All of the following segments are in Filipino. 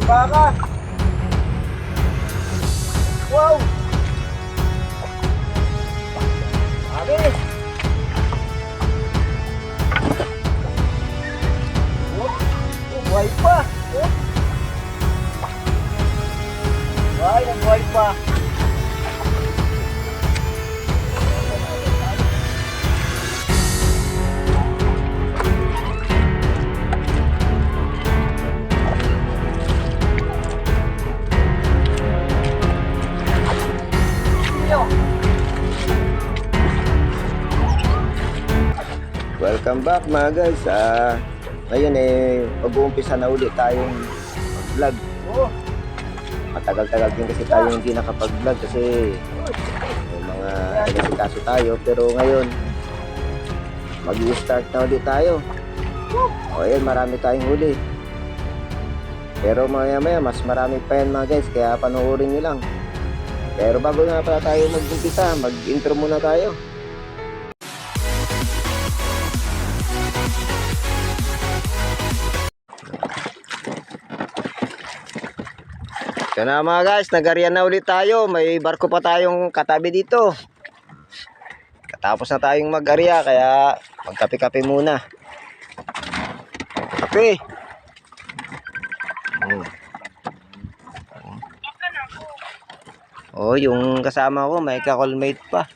baka. Wow! Sabi! Oh, buhay pa! Oh. Buhay pa! Welcome back mga guys. Ngayon mag-uumpisa na ulit tayong vlog. Oh, Matagal-tagal din kasi tayo hindi nakapag-vlog kasi may mga inasikaso tayo. Pero ngayon mag-i-start na ulit tayo. O ayun, marami tayong huli. Pero maya-maya mas marami pa yan mga guys, kaya panoorin nyo lang. Pero bago nga pala tayo mag-umpisa, mag-intro muna tayo. So na mga guys, nag-area na ulit tayo. May barko pa tayong katabi dito. Katapos na tayong mag-area, kaya magkape-kape muna. Kape. Oh, yung kasama ko may ka-callmate pa.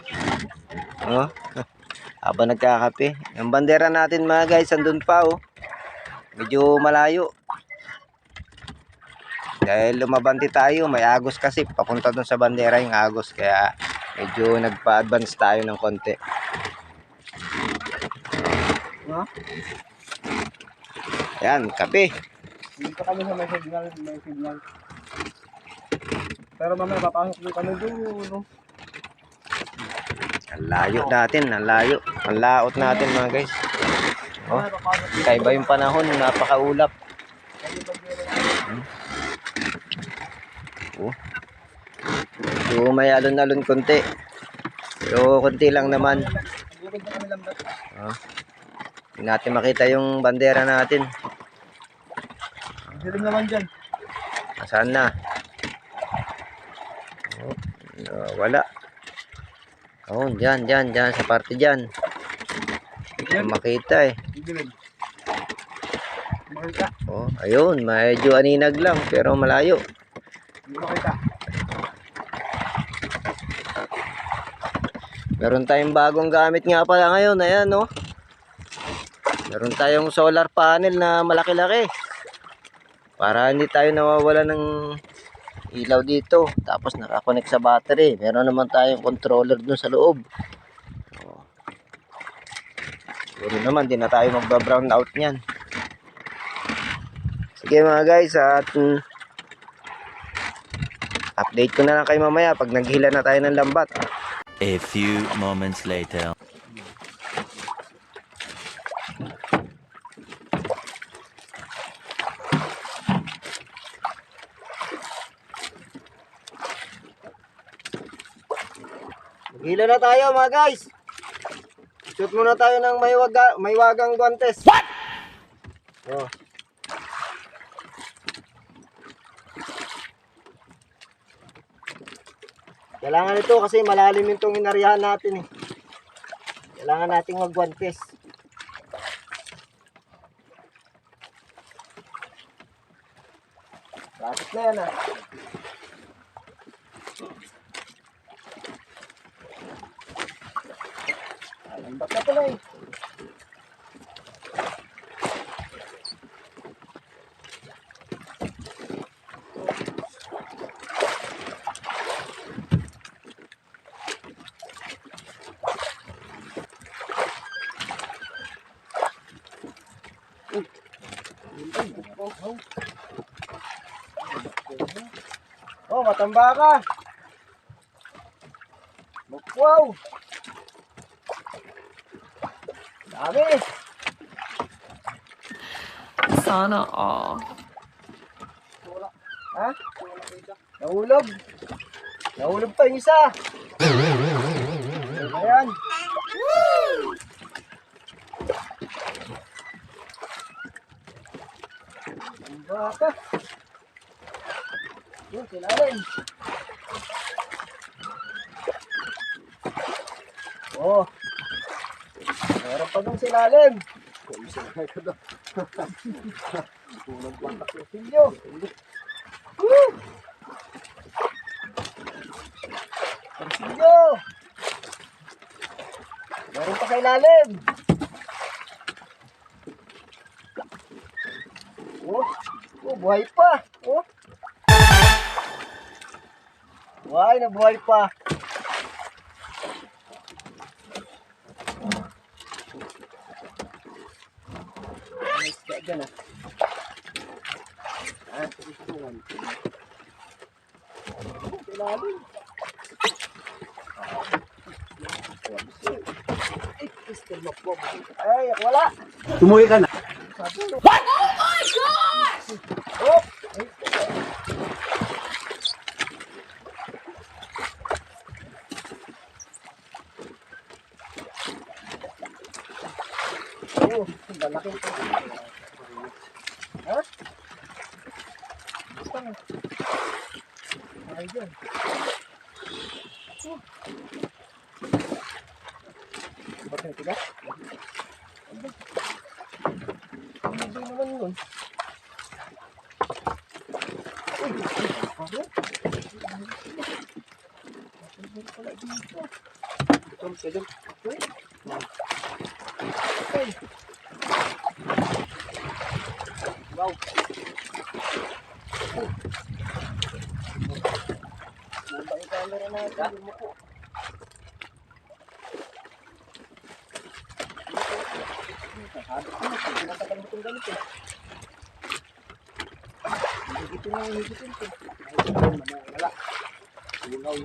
Oh, habang nagkakape. Yung bandera natin mga guys, andun pa oh. Medyo malayo. Dahil lumabanti tayo, may agos kasi papunta dun sa bandera yung agos, kaya medyo nagpa-advance tayo ng konti. no? Yan, kape. Dito kami sa may signal. Pero mamaya papasok din kami doon, no? Ang layo natin, ang layo. Ang laot natin mga guys. Oh, kaiba yung panahon, napakaulap. Oh. So may alon-alon konti. Pero konti lang naman. Oh. Hindi natin makita yung bandera natin. Dilim naman dyan. Nasaan na? Oh, wala. Oh, dyan, sa parte dyan. Hindi makita eh. Dilim. Makita. Oh, ayun, medyo aninag lang pero malayo. Hindi makita. Meron tayong bagong gamit nga pala ngayon. Ayan, no? Meron tayong solar panel na malaki-laki. Para hindi tayo nawawala ng ilaw dito. Tapos nakakonect sa battery. Meron naman tayong controller dun sa loob. Oh. Siguro naman, di na tayo magba-brown out niyan. Sige mga guys, at update ko na lang kayo mamaya pag naghila na tayo ng lambat. A few moments later. Naghila na tayo mga guys. Shoot muna tayo ng may wagang guantes. What? Oh. Kailangan ito kasi malalim itong inarihan natin eh. Kailangan nating magguantes. Bakit na yan ah. Lambat na pala eh. Oh, matamba ka. Wow. Dami. Sana all. Ha? Nahulog. Nahulog pa yung isa. Ayan. Ang baka. Ilalim. Oh. Meron pa dun sa ilalim. Unang patak yung silyo. Woo! Ang silyo. Meron pa sa ilalim. Oh, buhay pa. Oh. Buhay na buhay pa. Nice ka dyan ah. Ilalim. Ay, wala. Tumuhi ka na. What? Oh my gosh! Oh! Oh, malaki ito. Ha? Basta na. Ay, dyan. Oh. Ba't yung tigas? Hindi naman yun. Wow. Mabay camera natin. Lumuko. Pinatagal mo itong ganito. Higitin na yung higitin ko. Wala. Lunaw.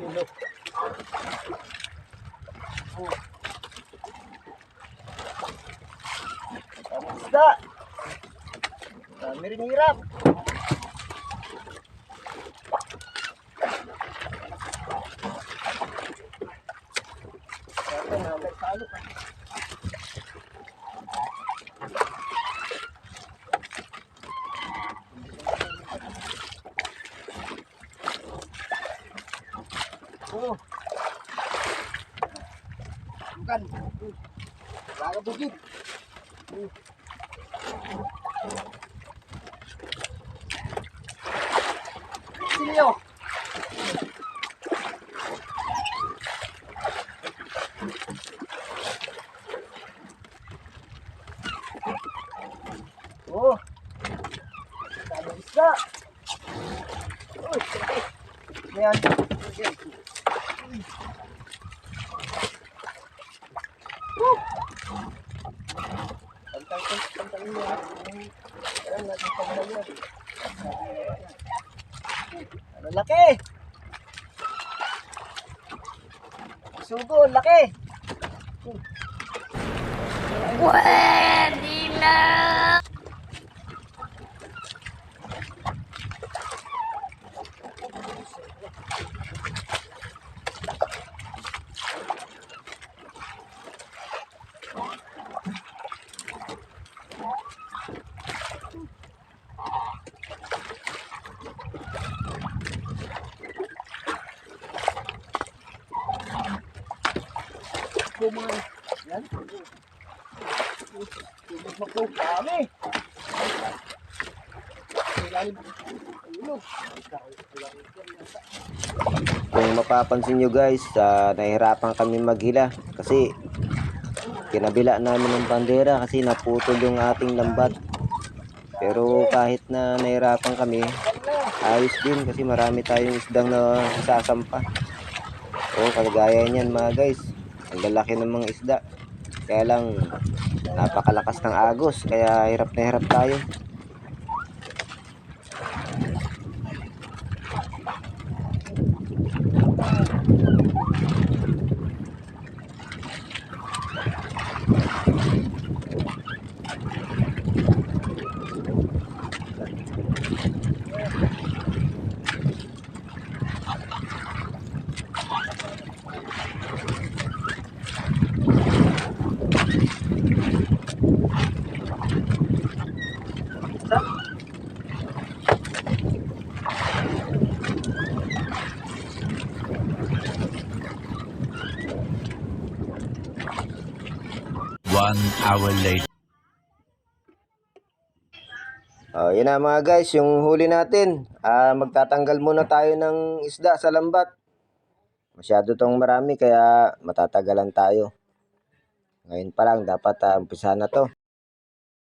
Isda! Dami rin hirap. Kaya na, may talo ka. Oh. Bukan. Wala ka bukid. Silyo. Oh. Dami isda. Uy, ayan. Pantay niya. Ayan, natin pagdala niya. Ano laki? Sugo, laki. Pwede na! Kumain. Yan. Kumag kami. Kung mapapansin nyo guys, nahihirapan kami maghila kasi kinabila namin ng bandera kasi naputol yung ating lambat. Pero kahit na nahihirapan kami, ayos din kasi marami tayong isdang na sasampa. O kagaya niyan mga guys, ang lalaki ng mga isda. Kaya lang napakalakas ng agos kaya hirap na hirap tayo. 1 hour later. Yun na mga guys, yung huli natin. Magtatanggal muna tayo ng isda sa lambat. Masyado tong marami kaya matatagalan tayo. Ngayon pa lang dapat umpisahan na to.